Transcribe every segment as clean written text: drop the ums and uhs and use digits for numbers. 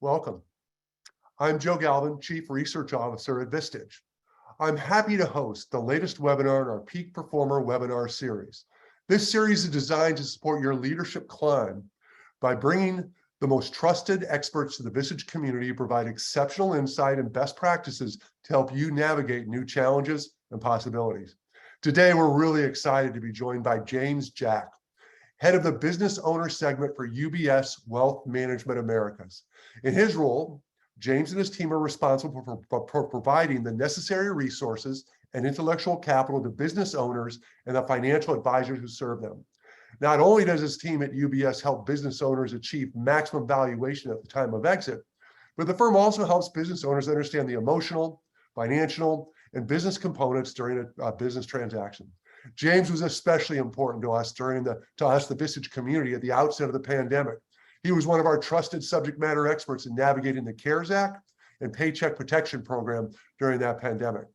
Welcome. I'm Joe Galvin, Chief Research Officer at Vistage. I'm happy to host the latest webinar in our Peak Performer webinar series. This series is designed to support your leadership climb by bringing the most trusted experts to the Vistage community to provide exceptional insight and best practices to help you navigate new challenges and possibilities. Today, we're really excited to be joined by James Jack, head of the business owner segment for UBS Wealth Management Americas. In his role, James and his team are responsible for providing the necessary resources and intellectual capital to business owners and the financial advisors who serve them. Not only does his team at UBS help business owners achieve maximum valuation at the time of exit, but the firm also helps business owners understand the emotional, financial, and business components during a business transaction. James was especially important to us the Vistage community at the outset of the pandemic. He was one of our trusted subject matter experts in navigating the CARES Act and Paycheck Protection Program during that pandemic.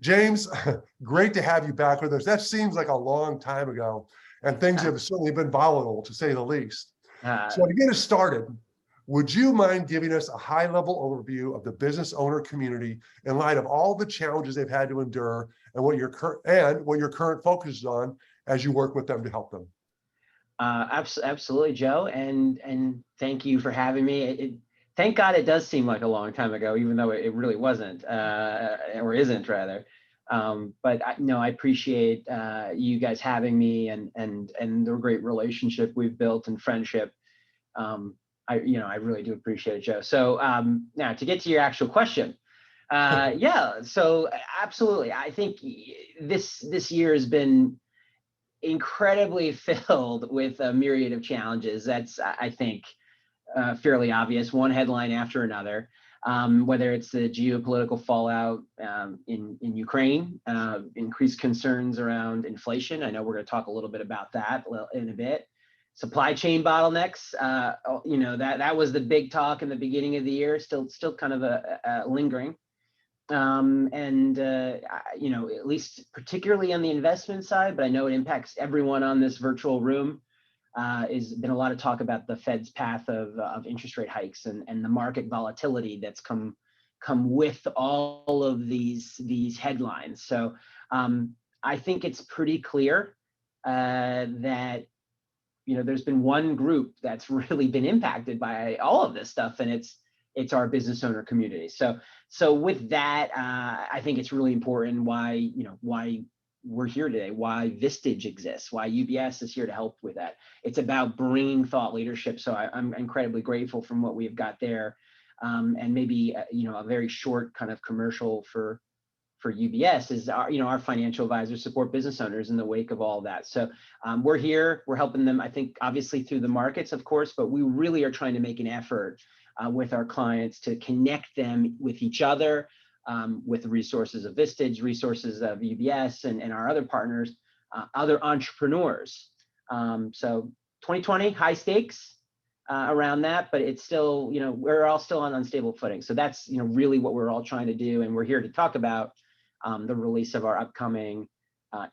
James, great to have you back with us. That seems like a long time ago, and things have certainly been volatile, to say the least. So to get us started, would you mind giving us a high-level overview of the business owner community in light of all the challenges they've had to endure and what your current focus is on as you work with them to help them? Absolutely, Joe, and thank you for having me. Thank God it does seem like a long time ago, even though it really wasn't, or isn't rather. But I appreciate you guys having me and the great relationship we've built and friendship. I really do appreciate it, Joe. So now to get to your actual question, so absolutely, I think this year has been incredibly filled with a myriad of challenges. That's, I think, fairly obvious, one headline after another, whether it's the geopolitical fallout in Ukraine, increased concerns around inflation. I know we're going to talk a little bit about that in a bit. Supply chain bottlenecks, that was the big talk in the beginning of the year, still kind of lingering. At least particularly on the investment side, but I know it impacts everyone on this virtual room, has been a lot of talk about the Fed's path of interest rate hikes and the market volatility that's come with all of these headlines. So I think it's pretty clear that there's been one group that's really been impacted by all of this stuff, and it's our business owner community. So with that, I think it's really important why we're here today, why Vistage exists, why UBS is here to help with that. It's about bringing thought leadership. So I'm incredibly grateful from what we've got there, and maybe a very short kind of commercial for UBS is our financial advisors support business owners in the wake of all that. So we're here, we're helping them, I think, obviously through the markets, of course, but we really are trying to make an effort with our clients to connect them with each other, with the resources of Vistage, resources of UBS, and our other partners, other entrepreneurs. So 2020, high stakes around that, but it's still, we're all still on unstable footing. So that's, really what we're all trying to do. And we're here to talk about the release of our upcoming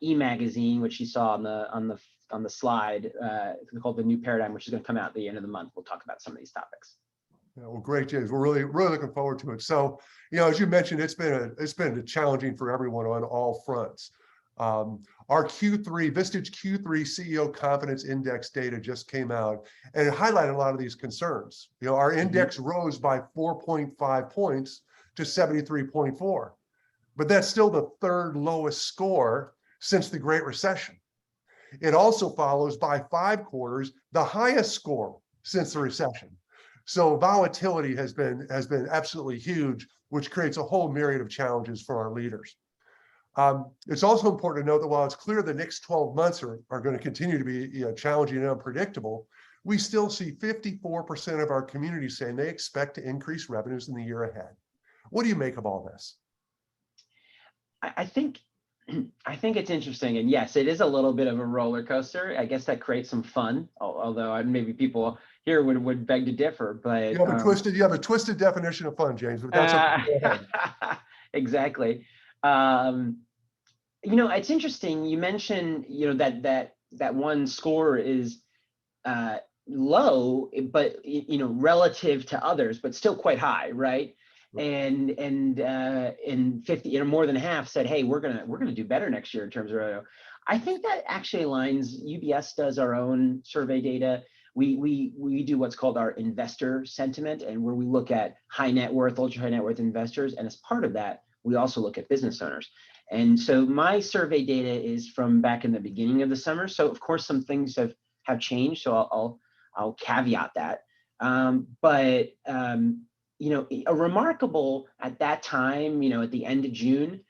e-magazine, which you saw on the slide, called The New Paradigm, which is going to come out at the end of the month. We'll talk about some of these topics. Yeah, well, great, James. We're really looking forward to it. So, as you mentioned, it's been challenging for everyone on all fronts. Our Vistage Q3 CEO Confidence Index data just came out, and it highlighted a lot of these concerns. Our index rose by 4.5 points to 73.4, but that's still the third lowest score since the Great Recession. It also follows by 5 quarters the highest score since the recession. So volatility has been absolutely huge, which creates a whole myriad of challenges for our leaders. It's also important to note that while it's clear the next 12 months are going to continue to be challenging and unpredictable, we still see 54% of our community saying they expect to increase revenues in the year ahead. What do you make of all this? I think it's interesting, and yes, it is a little bit of a roller coaster. I guess that creates some fun, although maybe people here would beg to differ. But you have a twisted definition of fun, James. But that's okay. Exactly. It's interesting. You mentioned that one score is low, but relative to others, but still quite high, right? And 50, more than half said, hey, we're gonna do better next year in terms of revenue. I think that actually aligns. UBS does our own survey data. We do what's called our investor sentiment, and where we look at high net worth, ultra high net worth investors, and as part of that, we also look at business owners. And so my survey data is from back in the beginning of the summer. So of course some things have changed. So I'll caveat that. But a remarkable at that time, at the end of June,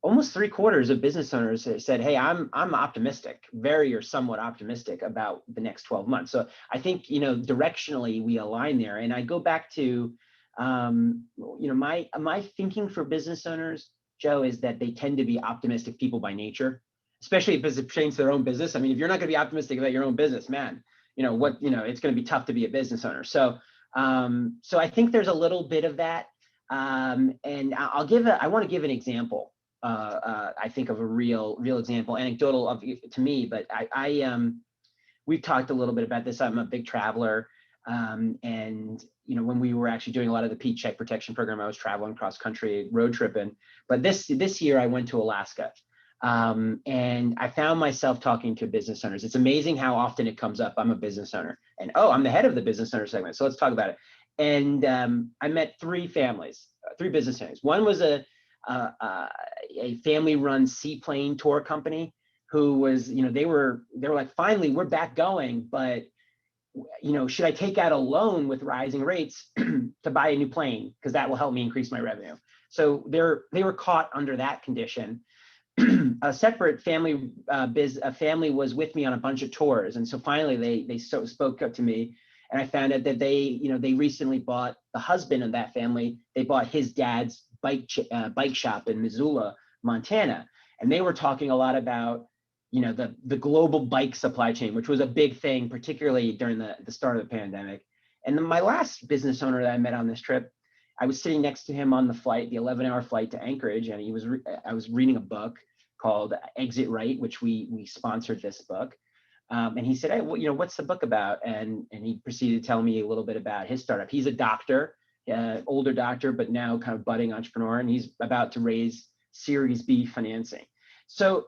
almost 3/4 of business owners said, hey, I'm optimistic, very or somewhat optimistic about the next 12 months. So I think, directionally we align there. And I go back to, my thinking for business owners, Joe, is that they tend to be optimistic people by nature, especially if it pertains to their own business. I mean, if you're not going to be optimistic about your own business, man, it's going to be tough to be a business owner. So, so I think there's a little bit of that. And I want to give an example. I think of a real example, anecdotal to me, but we've talked a little bit about this. I'm a big traveler. And when we were actually doing a lot of the Paycheck Protection Program, I was traveling cross country road tripping. But this year I went to Alaska, and I found myself talking to business owners. It's amazing how often it comes up. I'm a business owner, and I'm the head of the business owner segment. So let's talk about it. And I met three business owners. One was a family-run seaplane tour company who was, they were like, finally, we're back going, but should I take out a loan with rising rates to buy a new plane? Because that will help me increase my revenue. So they were caught under that condition. A separate family family was with me on a bunch of tours. And so finally they spoke up to me, and I found out that they recently bought, the husband of that family, they bought his dad's bike shop in Missoula, Montana. And they were talking a lot about the global bike supply chain, which was a big thing, particularly during the start of the pandemic. And then my last business owner that I met on this trip, I was sitting next to him on the flight, the 11-hour flight to Anchorage, and I was reading a book called Exit Right, which we sponsored this book. And he said, hey, what's the book about? And he proceeded to tell me a little bit about his startup. He's a doctor, older doctor, but now kind of budding entrepreneur, and he's about to raise Series B financing. So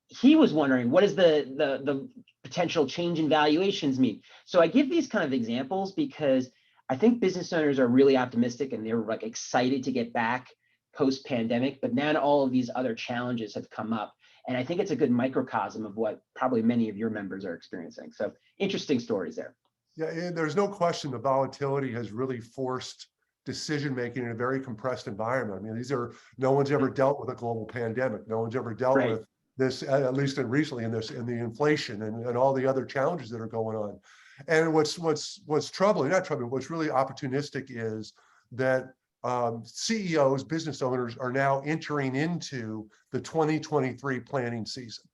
he was wondering, what does the potential change in valuations mean? So I give these kind of examples because I think business owners are really optimistic, and they're like excited to get back post-pandemic, but now all of these other challenges have come up. And I think it's a good microcosm of what probably many of your members are experiencing. So interesting stories there. Yeah, and there's no question the volatility has really forced decision-making in a very compressed environment. I mean, no one's ever dealt with a global pandemic. No one's ever dealt with this, at least recently, in the inflation and all the other challenges that are going on. And what's troubling, not troubling, what's really opportunistic is that CEOs, business owners are now entering into the 2023 planning season,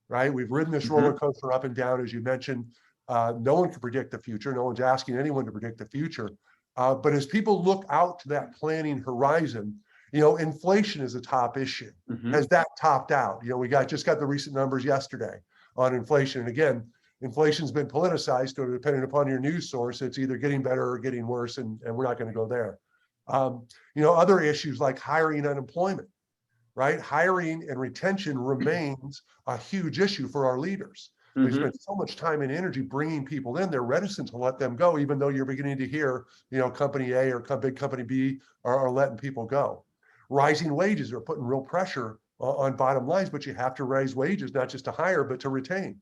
right? We've ridden this roller coaster up and down, as you mentioned. No one can predict the future. No one's asking anyone to predict the future. But as people look out to that planning horizon, inflation is a top issue. Has that topped out? We just got the recent numbers yesterday on inflation. And again, inflation's been politicized, so depending upon your news source, it's either getting better or getting worse, and we're not going to go there. Other issues like hiring and unemployment, right? Hiring and retention remains a huge issue for our leaders. They spend so much time and energy bringing people in, they're reticent to let them go, even though you're beginning to hear, company A or big company B are letting people go. Rising wages are putting real pressure on bottom lines, but you have to raise wages, not just to hire, but to retain.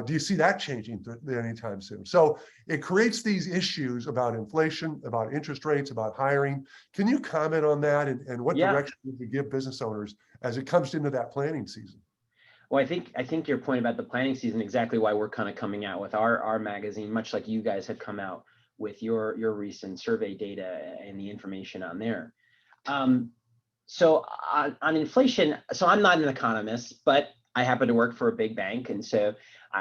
Do you see that changing anytime soon? So it creates these issues about inflation, about interest rates, about hiring. Can you comment on that, and what direction would you give business owners as it comes into that planning season? Well, I think your point about the planning season, exactly why we're kind of coming out with our magazine, much like you guys have come out with your recent survey data and the information on there. So on inflation, so I'm not an economist, but I happen to work for a big bank. And so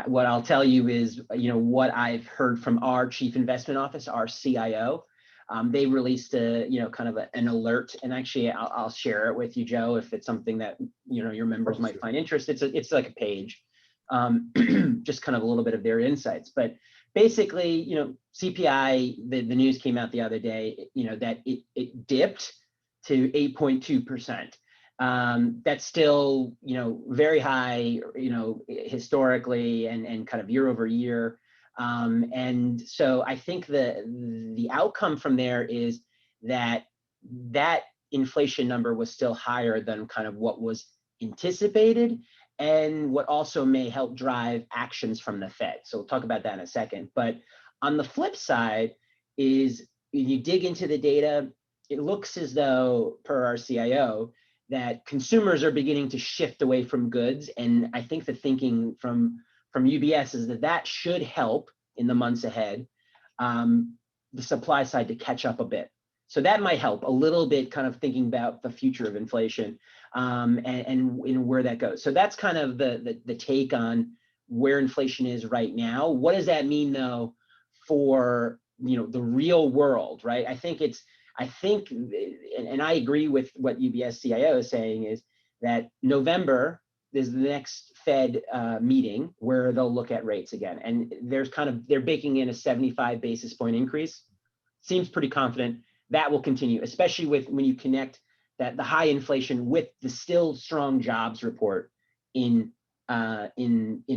what I'll tell you is, what I've heard from our chief investment office, our CIO. They released kind of an alert, and actually I'll share it with you, Joe, if it's something that your members might find interesting. It's like a page, just kind of a little bit of their insights. But basically, CPI, the news came out the other day, that it dipped to 8.2%. That's still, very high, historically and kind of year over year. And so I think the outcome from there is that inflation number was still higher than kind of what was anticipated, and what also may help drive actions from the Fed. So we'll talk about that in a second. But on the flip side is, when you dig into the data, it looks as though, per our CIO, that consumers are beginning to shift away from goods. And I think the thinking from UBS is that should help in the months ahead, the supply side to catch up a bit. So that might help a little bit, kind of thinking about the future of inflation, and where that goes. So that's kind of the take on where inflation is right now. What does that mean, though, for the real world, right? I think, and I agree with what UBS CIO is saying, is that November is the next Fed meeting where they'll look at rates again, and they're baking in a 75 basis point increase. Seems pretty confident that will continue, especially when you connect that the high inflation with the still strong jobs report in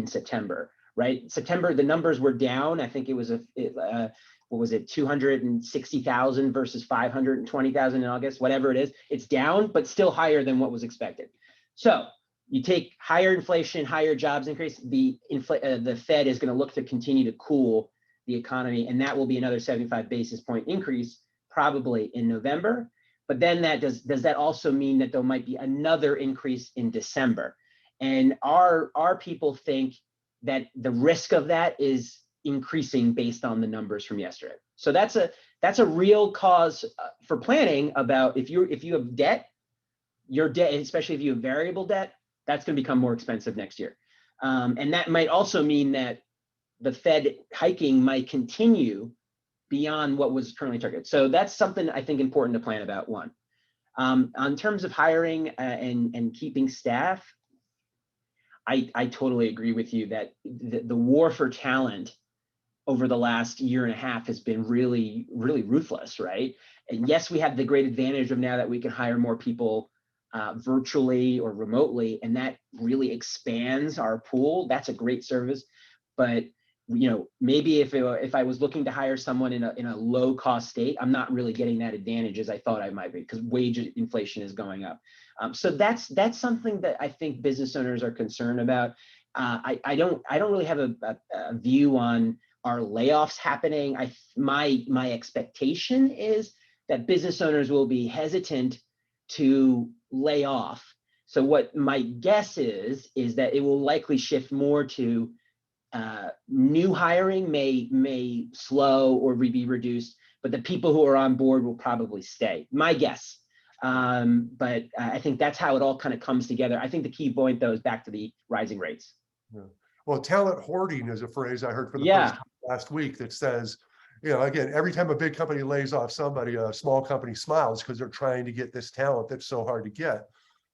September, right? September, the numbers were down. I think it was what was it, 260,000 versus 520,000 in August, whatever it is. It's down, but still higher than what was expected. So you take higher inflation, higher jobs increase, the Fed is going to look to continue to cool the economy, and that will be another 75 basis point increase probably in November. But then does that also mean that there might be another increase in December? And our people think that the risk of that is increasing based on the numbers from yesterday. So that's a real cause for planning about if you have debt, your debt, especially if you have variable debt, that's going to become more expensive next year. And that might also mean that the Fed hiking might continue beyond what was currently targeted. So that's something I think important to plan about. One, on terms of hiring and keeping staff, I totally agree with you that the war for talent over the last year and a half has been really, really ruthless, right? And yes, we have the great advantage of now that we can hire more people virtually or remotely, and that really expands our pool. That's a great service. But maybe if I was looking to hire someone in a low cost state, I'm not really getting that advantage as I thought I might be, because wage inflation is going up. So that's something that I think business owners are concerned about. I don't really have a view on are layoffs happening. My expectation is that business owners will be hesitant to lay off. So what my guess is that it will likely shift more to new hiring may slow or be reduced, but the people who are on board will probably stay. My guess. But I think that's how it all kind of comes together. I think the key point, though, is back to the rising rates. Yeah. Well, talent hoarding is a phrase I heard for the first time last week that says, again, every time a big company lays off somebody, a small company smiles because they're trying to get this talent that's so hard to get.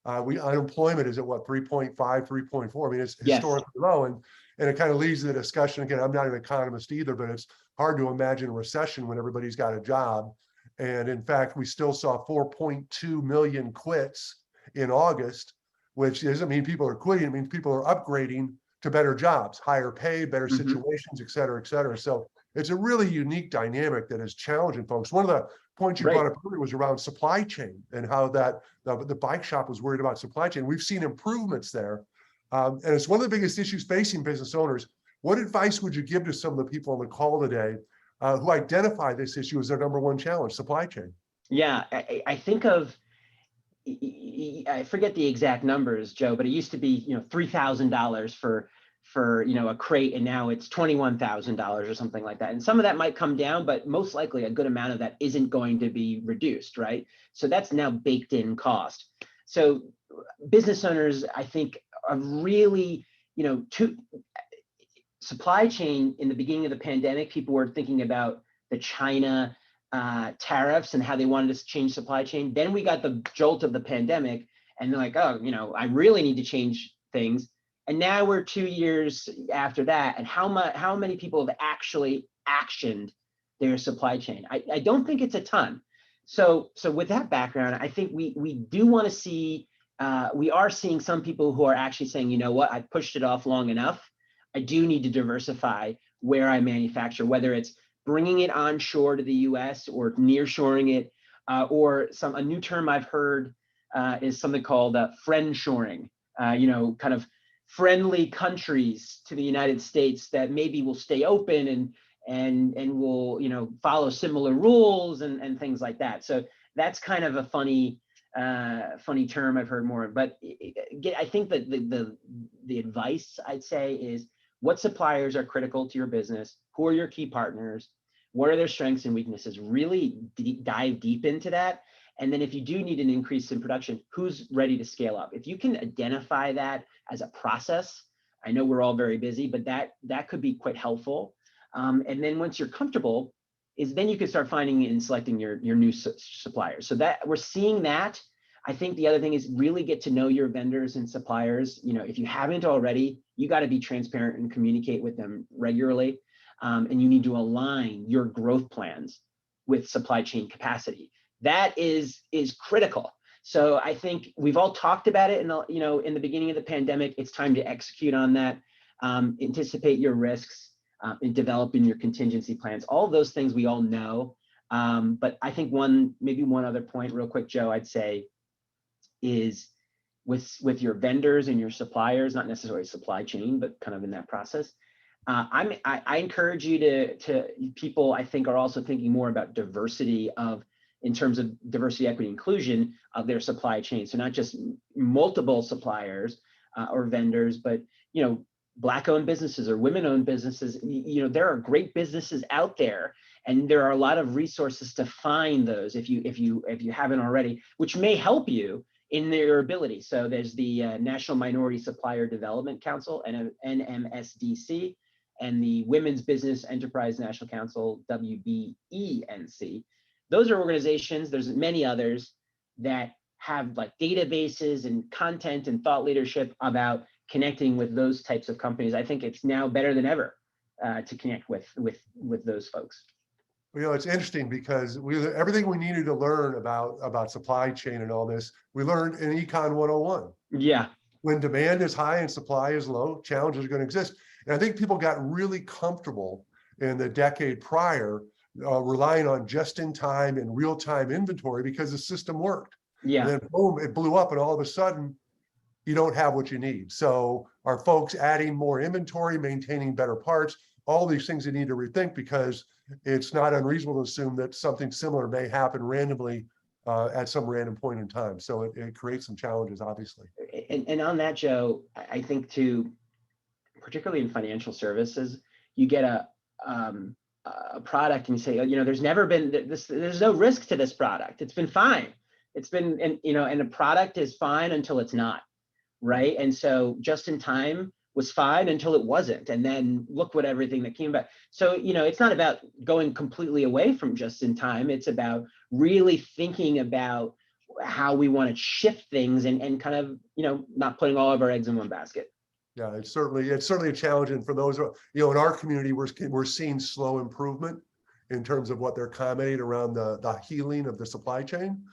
Unemployment is at what, 3.5, 3.4? I mean, it's historically low. And it kind of leads to the discussion. Again, I'm not an economist either, but it's hard to imagine a recession when everybody's got a job. And in fact, we still saw 4.2 million quits in August, which doesn't mean people are quitting. It means people are upgrading to better jobs, higher pay, better situations, et cetera, et cetera. So it's a really unique dynamic that is challenging folks. One of the points you brought up earlier was around supply chain and how that the bike shop was worried about supply chain. We've seen improvements there. And it's one of the biggest issues facing business owners. What advice would you give to some of the people on the call today who identify this issue as their number one challenge, supply chain? Yeah, I think of, I forget the exact numbers, Joe, but it used to be, $3,000 for a crate, and now it's $21,000 or something like that. And some of that might come down, but most likely a good amount of that isn't going to be reduced, right? So that's now baked in cost. So business owners, I think, are really, supply chain in the beginning of the pandemic, people were thinking about the China tariffs and how they wanted to change supply chain. Then we got the jolt of the pandemic, and they're like, oh, I really need to change things. And now we're 2 years after that, and how many people have actually actioned their supply chain? I don't think it's a ton. So with that background, I think we do want to see, we are seeing some people who are actually saying, you know what, I pushed it off long enough. I do need to diversify where I manufacture, whether it's bringing it onshore to the US or nearshoring it, or a new term I've heard is something called friendshoring, kind of friendly countries to the United States that maybe will stay open and will follow similar rules and things like that. So that's kind of a funny term I've heard more. But I think that the advice I'd say is, what suppliers are critical to your business? Who are your key partners? What are their strengths and weaknesses? Really dive deep into that. And then if you do need an increase in production, who's ready to scale up? If you can identify that as a process, I know we're all very busy, but that could be quite helpful. And then once you're comfortable, then you can start finding and selecting your new suppliers. So that we're seeing that. I think the other thing is really get to know your vendors and suppliers. If you haven't already, you got to be transparent and communicate with them regularly. And you need to align your growth plans with supply chain capacity. That is critical. So I think we've all talked about it in the beginning of the pandemic. It's time to execute on that. Anticipate your risks in developing your contingency plans. All of those things we all know. But I think maybe one other point real quick, Joe, I'd say is with your vendors and your suppliers, not necessarily supply chain, but kind of in that process. I encourage you to people I think are also thinking more about diversity in terms of diversity, equity, inclusion of their supply chain. So not just multiple suppliers or vendors, but Black-owned businesses or women-owned businesses. There are great businesses out there, and there are a lot of resources to find those if you haven't already, which may help you in their ability. So there's the National Minority Supplier Development Council, NMSDC, and the Women's Business Enterprise National Council, WBENC. Those are organizations, there's many others that have like databases and content and thought leadership about connecting with those types of companies. I think it's now better than ever to connect with those folks. It's interesting because everything we needed to learn about supply chain and all this, we learned in Econ 101. Yeah. When demand is high and supply is low, challenges are going to exist. And I think people got really comfortable in the decade prior, relying on just-in-time and real-time inventory because the system worked. Yeah. And then boom, it blew up, and all of a sudden, you don't have what you need. So are folks adding more inventory, maintaining better parts, all these things you need to rethink, because it's not unreasonable to assume that something similar may happen randomly at some random point in time. So it creates some challenges, obviously. And on that, Joe, I think too, particularly in financial services, you get a product and you say, there's never been there's no risk to this product. It's been fine. It's been, and the product is fine until it's not, right? And so just in time was fine until it wasn't. And then look what everything that came back. So, it's not about going completely away from just in time. It's about really thinking about how we want to shift things and kind of, not putting all of our eggs in one basket. Yeah, it's certainly a challenge. And for those, in our community, we're seeing slow improvement in terms of what they're commenting around the healing of the supply chain.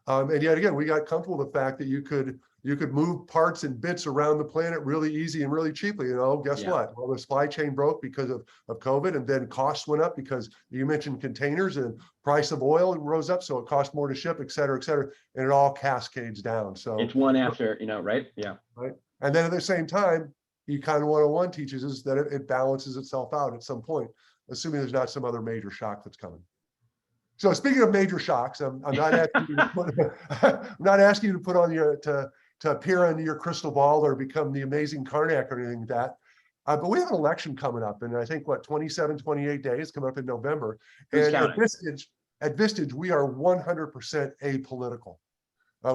And yet again, we got comfortable with the fact that you could move parts and bits around the planet really easy and really cheaply. Guess what? Well, the supply chain broke because of COVID, and then costs went up because you mentioned containers and price of oil rose up, so it cost more to ship, et cetera, and it all cascades down. So it's one after, right? Yeah. Right. And then at the same time, Econ 101 teaches us that it balances itself out at some point, assuming there's not some other major shock that's coming. So speaking of major shocks, I'm not asking you to put, I'm not asking you to put on to peer into your crystal ball or become the amazing Karnak or anything like that. But we have an election coming up, and I think 27, 28 days coming up in November. Who's and counting? at Vistage, we are 100% apolitical.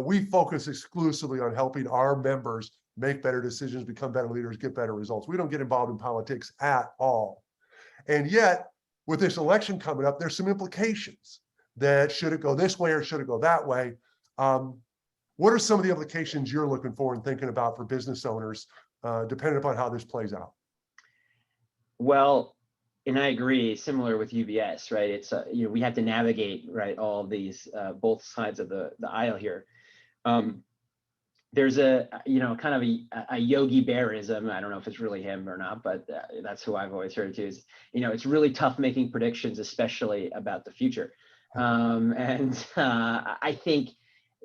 We focus exclusively on helping our members make better decisions, become better leaders, get better results. We don't get involved in politics at all. And yet, with this election coming up, there's some implications that should it go this way or should it go that way? What are some of the implications you're looking for and thinking about for business owners depending upon how this plays out? Well, and I agree, similar with UBS, right? It's, we have to navigate, right, all of these, both sides of the aisle here. There's a, kind of a Yogi Bearism. I don't know if it's really him or not, but that's who I've always heard too, is, it's really tough making predictions, especially about the future. I think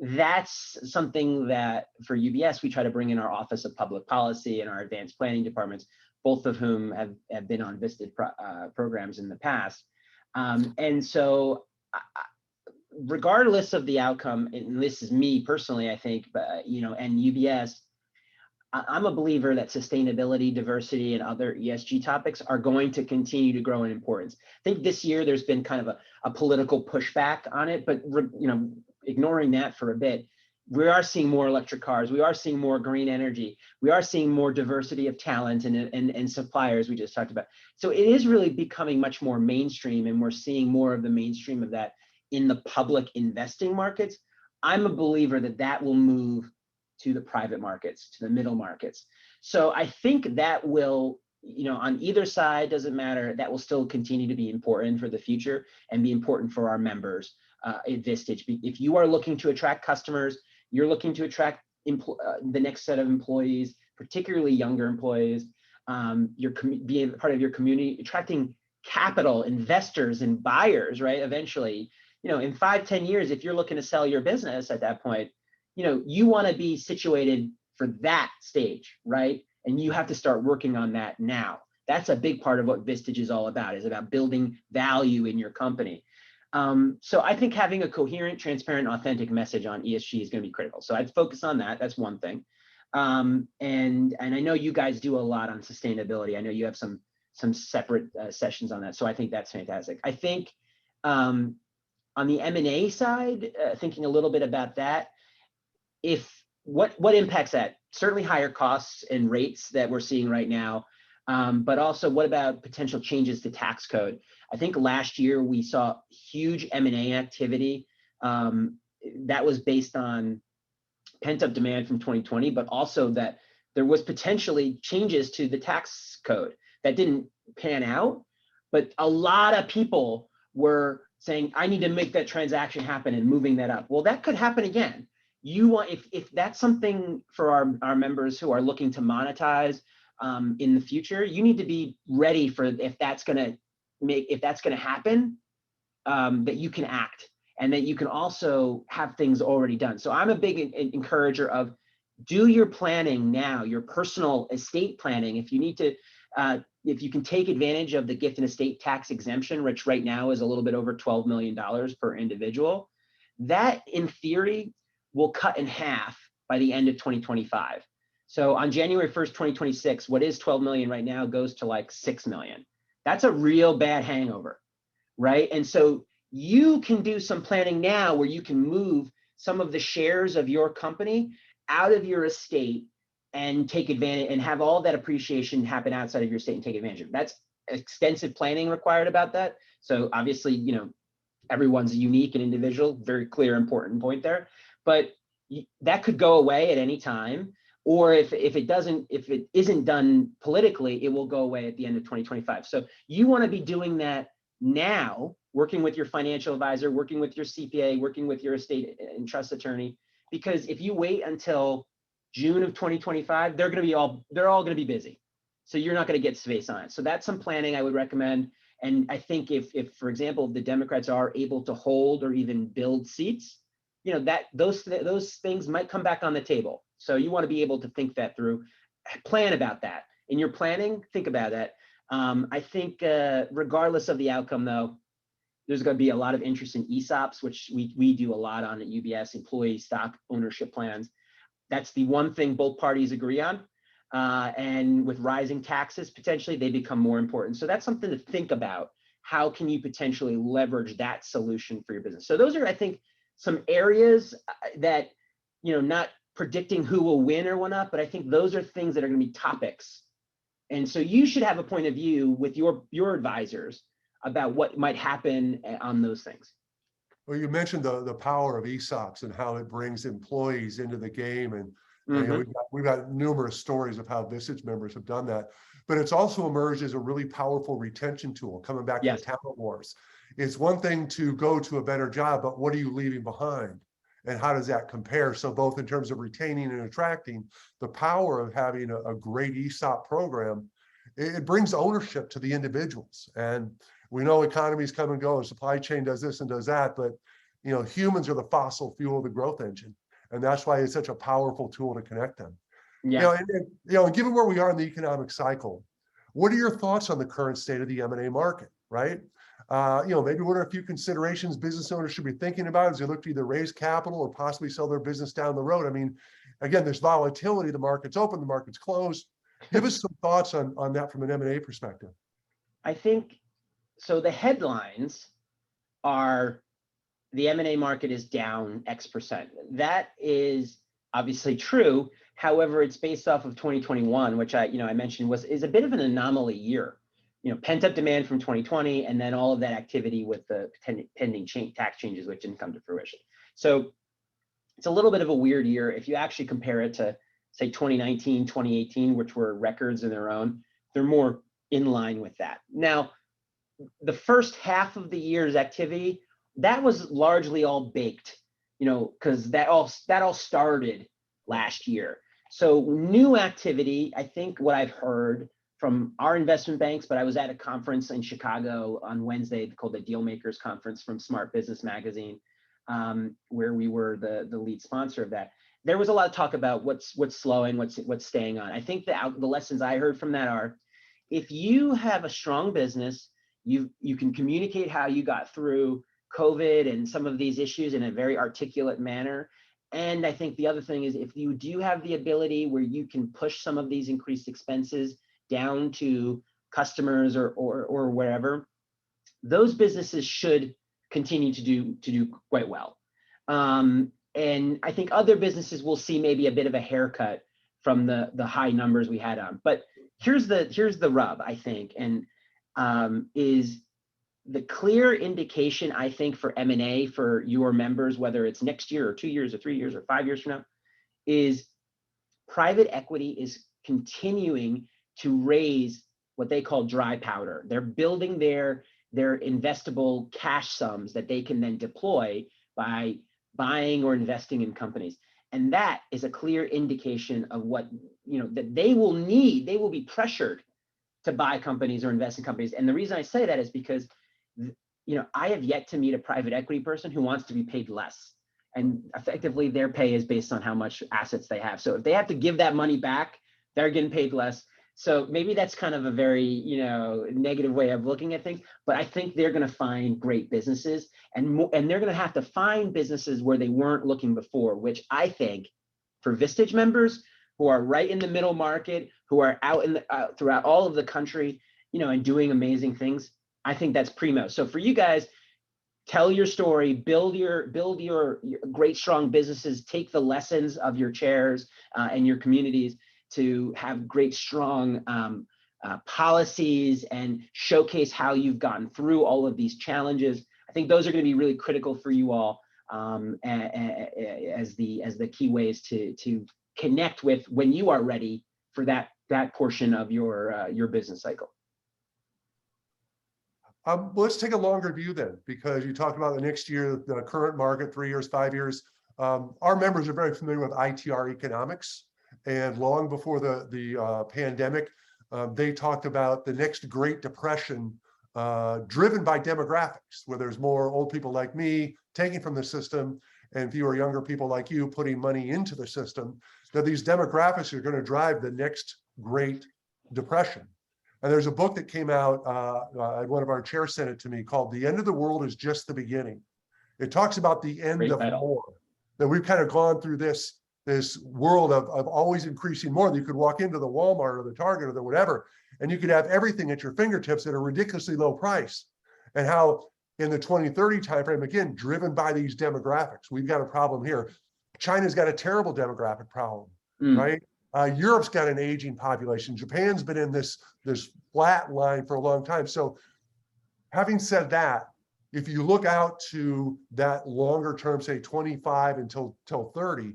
that's something that for UBS, we try to bring in our Office of Public Policy and our advanced planning departments, both of whom have been on Vistage programs in the past. Regardless of the outcome, and this is me personally, I think, but and UBS, I'm a believer that sustainability, diversity, and other ESG topics are going to continue to grow in importance. I think this year there's been kind of a political pushback on it, but ignoring that for a bit, we are seeing more electric cars, we are seeing more green energy, we are seeing more diversity of talent and suppliers we just talked about. So it is really becoming much more mainstream, and we're seeing more of the mainstream of that in the public investing markets. I'm a believer that that will move to the private markets, to the middle markets. So I think that will, on either side, doesn't matter, that will still continue to be important for the future and be important for our members at Vistage. If you are looking to attract customers, you're looking to attract the next set of employees, particularly younger employees, you're being part of your community, attracting capital, investors, and buyers, right? Eventually, in 5-10 years, if you're looking to sell your business at that point, you want to be situated for that stage, right? And you have to start working on that now. That's a big part of what Vistage is all about, is about building value in your company. So I think having a coherent, transparent, authentic message on ESG is going to be critical. So I'd focus on that. That's one thing. And I know you guys do a lot on sustainability. I know you have some separate sessions on that. So I think that's fantastic. I think on the M&A side, thinking a little bit about that, what impacts that? Certainly higher costs and rates that we're seeing right now, but also what about potential changes to tax code? I think last year we saw huge M&A activity that was based on pent-up demand from 2020, but also that there was potentially changes to the tax code that didn't pan out, but a lot of people were saying, I need to make that transaction happen and moving that up. Well, that could happen again. You want, if that's something for our members who are looking to monetize in the future, you need to be ready for if that's going to happen, that you can act and that you can also have things already done. So I'm a big encourager of do your planning now, your personal estate planning. If you need to, if you can take advantage of the gift and estate tax exemption, which right now is a little bit over $12 million per individual, that in theory will cut in half by the end of 2025. So on January 1st, 2026, what is 12 million right now goes to like 6 million. That's a real bad hangover, right? And so you can do some planning now where you can move some of the shares of your company out of your estate and take advantage and have all that appreciation happen outside of your estate and take advantage of it. That's extensive planning required about that. So obviously, everyone's unique and individual, very clear, important point there, but that could go away at any time. Or if it isn't done politically, it will go away at the end of 2025. So you want to be doing that now, working with your financial advisor, working with your CPA, working with your estate and trust attorney, because if you wait until June of 2025, they're all going to be busy. So you're not going to get space on it. So that's some planning I would recommend. And I think if for example, the Democrats are able to hold or even build seats, that those things might come back on the table. So you want to be able to think that through, plan about that. In your planning, think about that. I think regardless of the outcome, though, there's going to be a lot of interest in ESOPs, which we do a lot on at UBS, employee stock ownership plans. That's the one thing both parties agree on. And with rising taxes, potentially, they become more important. So that's something to think about. How can you potentially leverage that solution for your business? So those are, I think, some areas that, not predicting who will win or whatnot, but I think those are things that are going to be topics. And so you should have a point of view with your advisors about what might happen on those things. Well, you mentioned the power of ESOPs and how it brings employees into the game and And, Hmm. we've got numerous stories of how Vistage members have done that, but it's also emerged as a really powerful retention tool. Coming back to the Yes. talent wars, it's one thing to go to a better job, but what are you leaving behind? And how does that compare? So both in terms of retaining and attracting, the power of having a great ESOP program, it brings ownership to the individuals. And we know economies come and go, and supply chain does this and does that, but humans are the fossil fuel of the growth engine. And that's why it's such a powerful tool to connect them. Yeah. And given where we are in the economic cycle, what are your thoughts on the current state of the M&A market, right? Maybe what are a few considerations business owners should be thinking about as they look to either raise capital or possibly sell their business down the road? I mean, again, there's volatility. The market's open, the market's closed. Give us some thoughts on that from an M&A perspective. I think so. The headlines are the M&A market is down X%. That is obviously true. However, it's based off of 2021, which I mentioned is a bit of an anomaly year. Pent up demand from 2020, and then all of that activity with the pending tax changes, which didn't come to fruition. So it's a little bit of a weird year. If you actually compare it to, say, 2019, 2018, which were records in their own, they're more in line with that. Now, the first half of the year's activity, that was largely all baked, because that all started last year. So new activity, I think what I've heard from our investment banks, but I was at a conference in Chicago on Wednesday called the Deal Makers Conference from Smart Business Magazine, where we were the lead sponsor of that. There was a lot of talk about what's slowing, what's staying on. I think the lessons I heard from that are, if you have a strong business, you can communicate how you got through COVID and some of these issues in a very articulate manner. And I think the other thing is, if you do have the ability where you can push some of these increased expenses down to customers or wherever, those businesses should continue to do quite well. And I think other businesses will see maybe a bit of a haircut from the high numbers we had on. But here's the rub, I think, and is the clear indication, I think, for M&A for your members, whether it's next year or 2 years or 3 years or 5 years from now, is private equity is continuing to raise what they call dry powder. They're building their investable cash sums that they can then deploy by buying or investing in companies. And that is a clear indication of what, that they will need. They will be pressured to buy companies or invest in companies. And the reason I say that is because, I have yet to meet a private equity person who wants to be paid less. And effectively, their pay is based on how much assets they have. So if they have to give that money back, they're getting paid less. So maybe that's kind of a very, negative way of looking at things. But I think they're going to find great businesses, and they're going to have to find businesses where they weren't looking before, which I think for Vistage members who are right in the middle market, who are out throughout all of the country, and doing amazing things, I think that's primo. So for you guys, tell your story, build your great, strong businesses, take the lessons of your chairs and your communities to have great, strong policies and showcase how you've gotten through all of these challenges. I think those are going to be really critical for you all as the key ways to connect with when you are ready for that portion of your business cycle. Let's take a longer view then, because you talked about the next year, the current market, 3 years, 5 years. Our members are very familiar with ITR economics, and long before the pandemic, they talked about the next Great Depression driven by demographics, where there's more old people like me taking from the system and fewer younger people like you putting money into the system, that these demographics are going to drive the next Great Depression. And there's a book that came out, one of our chairs sent it to me, called The End of the World is Just the Beginning. It talks about the end of war, that we've kind of gone through this world of always increasing more. That you could walk into the Walmart or the Target or the whatever, and you could have everything at your fingertips at a ridiculously low price. And how in the 2030 timeframe, again, driven by these demographics, we've got a problem here. China's got a terrible demographic problem, right? Europe's got an aging population. Japan's been in this flat line for a long time. So having said that, if you look out to that longer term, say 25 until 30,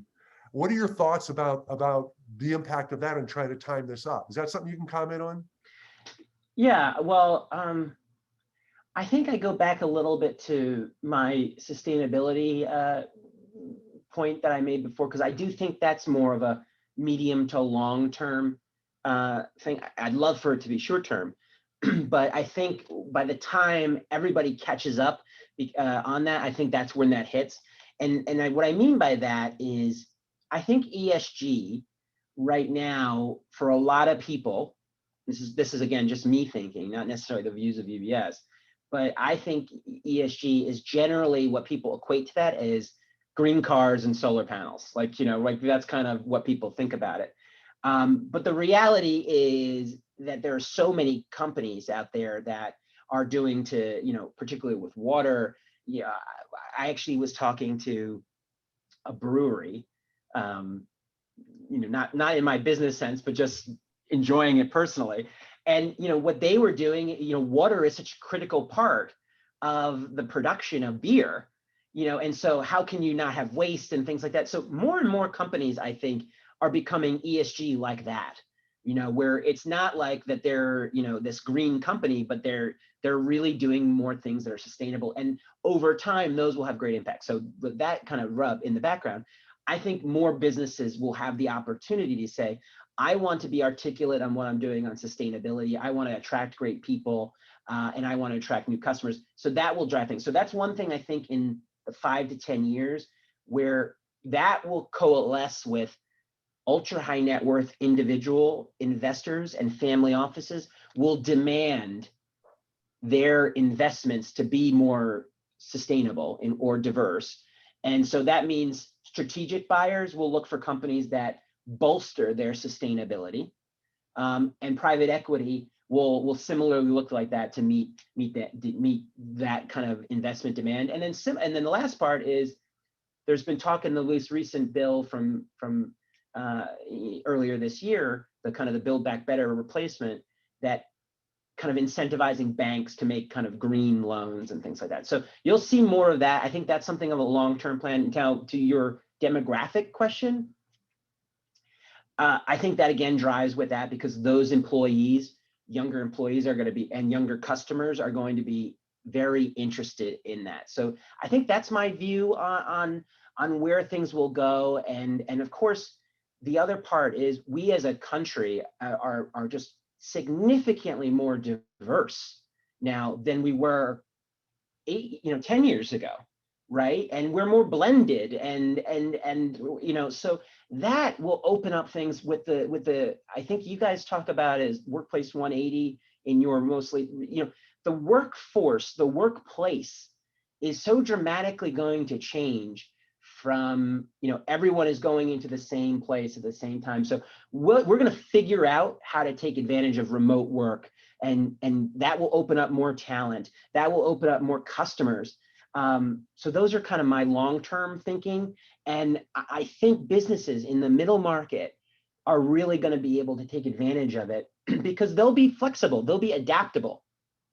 What are your thoughts about the impact of that and trying to time this up? Is that something you can comment on? Yeah, well, I think I go back a little bit to my sustainability point that I made before, because I do think that's more of a medium to long term thing. I'd love for it to be short term, but I think by the time everybody catches up on that, I think that's when that hits. What I mean by that is, I think ESG right now for a lot of people, this is again just me thinking, not necessarily the views of UBS, but I think ESG is generally what people equate to that as green cars and solar panels. Like, like that's kind of what people think about it. But the reality is that there are so many companies out there that are doing particularly with water. Yeah, I actually was talking to a brewery, not in my business sense, but just enjoying it personally. And what they were doing, water is such a critical part of the production of beer, and so how can you not have waste and things like that? So more and more companies, I think, are becoming ESG like that, where it's not like that they're, this green company, but they're really doing more things that are sustainable. And over time, those will have great impact. So with that kind of rub in the background, I think more businesses will have the opportunity to say, I want to be articulate on what I'm doing on sustainability. I want to attract great people, and I want to attract new customers. So that will drive things. So that's one thing I think in the 5 to 10 years where that will coalesce with ultra high net worth individual investors and family offices will demand their investments to be more sustainable or diverse. And so that means strategic buyers will look for companies that bolster their sustainability, and private equity will similarly look like that to meet that kind of investment demand. And then the last part is, there's been talk in the most recent bill from earlier this year, the Build Back Better replacement, that kind of incentivizing banks to make kind of green loans and things like that. So you'll see more of that. I think that's something of a long-term plan. Now, to your demographic question, I think that again drives with that, because those employees, younger employees are going to be, and younger customers are going to be very interested in that. So I think that's my view on where things will go. And of course, the other part is we as a country are just significantly more diverse now than we were 10 years ago, right? And we're more blended, and so that will open up things with the I think you guys talk about as Workplace 180 in your mostly, the workforce, the workplace is so dramatically going to change from, everyone is going into the same place at the same time. So we're going to figure out how to take advantage of remote work, and that will open up more talent. That will open up more customers. So those are kind of my long-term thinking. And I think businesses in the middle market are really going to be able to take advantage of it because they'll be flexible, they'll be adaptable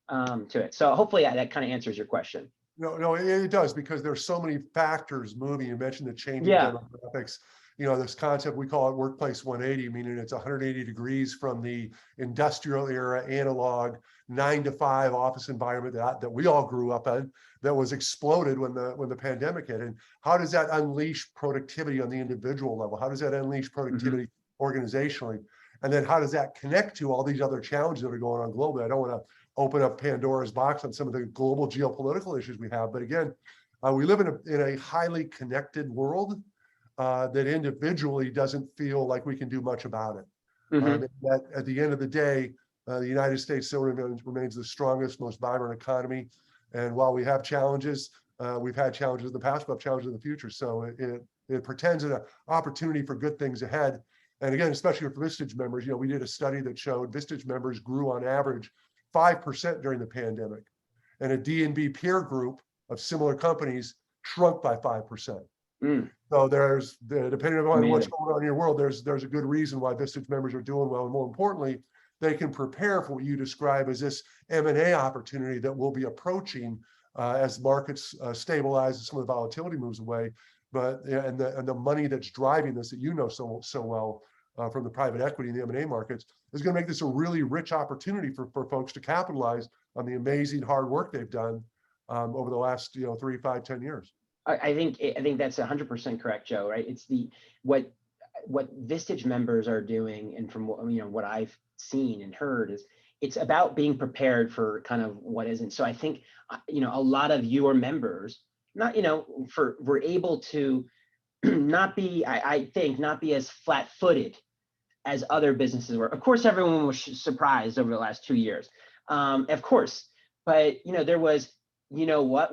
to it. So hopefully that kind of answers your question. No, it does, because there's so many factors moving. You mentioned the changing demographics. This concept, we call it Workplace 180, meaning it's 180 degrees from the industrial era, analog 9-to-5 office environment that we all grew up in, that was exploded when the pandemic hit. And how does that unleash productivity on the individual level? How does that unleash productivity organizationally? And then how does that connect to all these other challenges that are going on globally? I don't want to open up Pandora's box on some of the global geopolitical issues we have, but again, we live in a highly connected world that individually doesn't feel like we can do much about it. That at the end of the day, the United States still remains the strongest, most vibrant economy. And while we have challenges, we've had challenges in the past, but challenges in the future. So it portends an opportunity for good things ahead. And again, especially for Vistage members, we did a study that showed Vistage members grew on average 5% during the pandemic, and a D&B peer group of similar companies shrunk by 5%. So there's, depending on what's going on in your world, there's a good reason why Vistage members are doing well. And more importantly, they can prepare for what you describe as this M&A opportunity that will be approaching as markets stabilize and some of the volatility moves away. but and the money that's driving this that you know so well from the private equity and the M&A markets is going to make this a really rich opportunity for folks to capitalize on the amazing hard work they've done over the last 3, 5, 10 years. I think that's 100% correct, Joe. Right? It's what Vistage members are doing, and from what I've seen and heard, is it's about being prepared for kind of what isn't. So I think a lot of your members, not we're able to not be, I think, not be as flat-footed as other businesses were. Of course, everyone was surprised over the last 2 years, of course, but there was, what,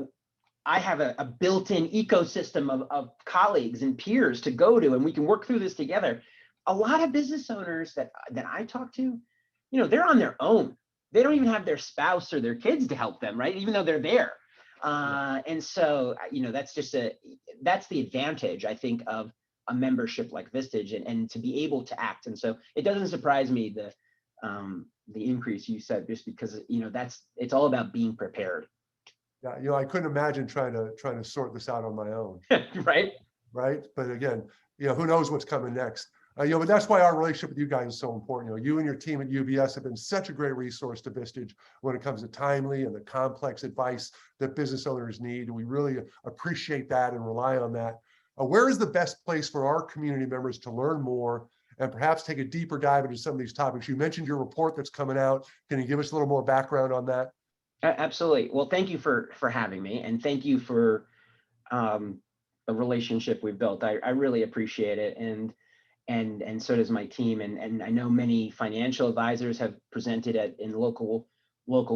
I have a built-in ecosystem of colleagues and peers to go to, and we can work through this together. A lot of business owners that I talk to, they're on their own. They don't even have their spouse or their kids to help them, right? Even though they're there. And so, that's the advantage, I think, of a membership like Vistage, and to be able to act. And so it doesn't surprise me the increase you said, just because, it's all about being prepared. Yeah, I couldn't imagine trying to sort this out on my own. Right. But again, who knows what's coming next? But that's why our relationship with you guys is so important. You and your team at UBS have been such a great resource to Vistage when it comes to timely and the complex advice that business owners need. We really appreciate that and rely on that. Where is the best place for our community members to learn more and perhaps take a deeper dive into some of these topics? You mentioned your report that's coming out. Can you give us a little more background on that? Absolutely. Well, thank you for having me, and thank you for the relationship we've built. I really appreciate it, and so does my team. And I know many financial advisors have presented in local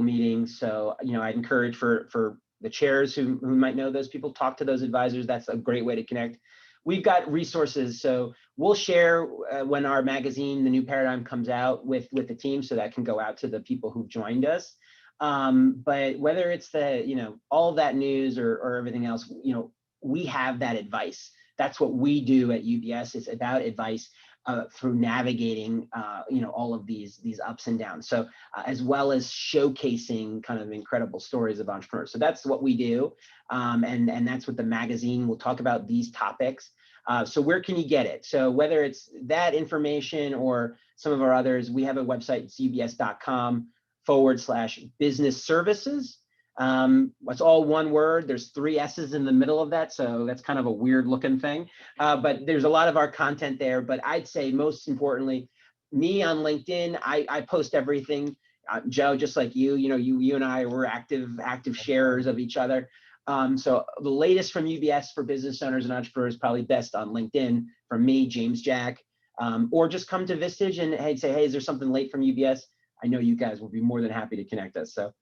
meetings. So I'd encourage for the chairs who might know those people, talk to those advisors. That's a great way to connect. We've got resources, so we'll share when our magazine, The New Paradigm, comes out with the team, so that can go out to the people who've joined us. But whether it's all of that news or everything else, we have that advice. That's what we do at UBS. It's about advice through navigating, all of these ups and downs. So as well as showcasing kind of incredible stories of entrepreneurs. So that's what we do, and that's what the magazine will talk about, these topics. So where can you get it? So whether it's that information or some of our others, we have a website. It's ubs.com/business services. It's all one word. There's 3 S's in the middle of that, so that's kind of a weird looking thing. But there's a lot of our content there. But I'd say most importantly, me on LinkedIn, I post everything. Joe, just like you and I were active sharers of each other. So the latest from UBS for business owners and entrepreneurs probably best on LinkedIn from me, James Jack, or just come to Vistage and say, hey, is there something late from UBS? I know you guys will be more than happy to connect us. So.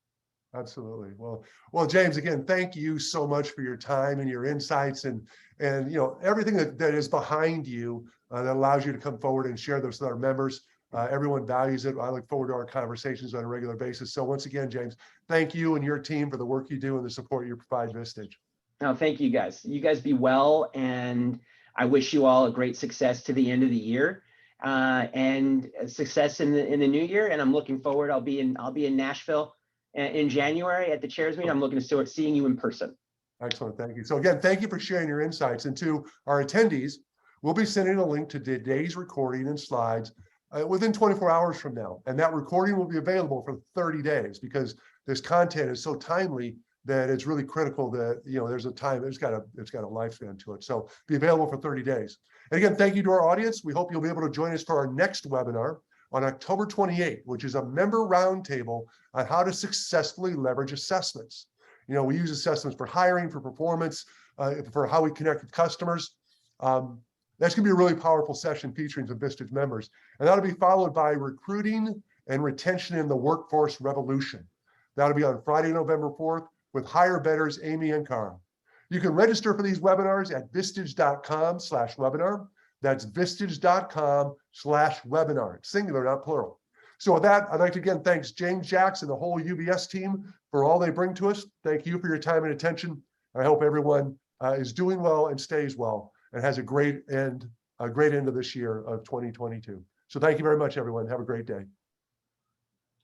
Absolutely. Well, James, again, thank you so much for your time and your insights and everything that is behind you that allows you to come forward and share those with our members. Everyone values it. I look forward to our conversations on a regular basis. So once again, James, thank you and your team for the work you do and the support you provide Vistage. No, thank you guys. You guys be well, and I wish you all a great success to the end of the year. And success in the new year. And I'm looking forward. I'll be in Nashville in January at the chairs meeting. I'm looking forward to seeing you in person. Excellent. Thank you. So again, thank you for sharing your insights. And to our attendees, we'll be sending a link to today's recording and slides within 24 hours from now. And that recording will be available for 30 days because this content is so timely that it's really critical that, there's a time, it's got a lifespan to it. So be available for 30 days. And again, thank you to our audience. We hope you'll be able to join us for our next webinar on October 28th, which is a member roundtable on how to successfully leverage assessments. We use assessments for hiring, for performance, for how we connect with customers. That's going to be a really powerful session featuring some Vistage members. And that'll be followed by recruiting and retention in the workforce revolution. That'll be on Friday, November 4th with Hire Better's Amy and Carl. You can register for these webinars at vistage.com/webinar. That's vistage.com/webinar. It's singular, not plural. So with that, I'd like to again thank James Jackson, the whole UBS team for all they bring to us. Thank you for your time and attention. I hope everyone is doing well and stays well and has a great end of this year of 2022. So thank you very much, everyone. Have a great day.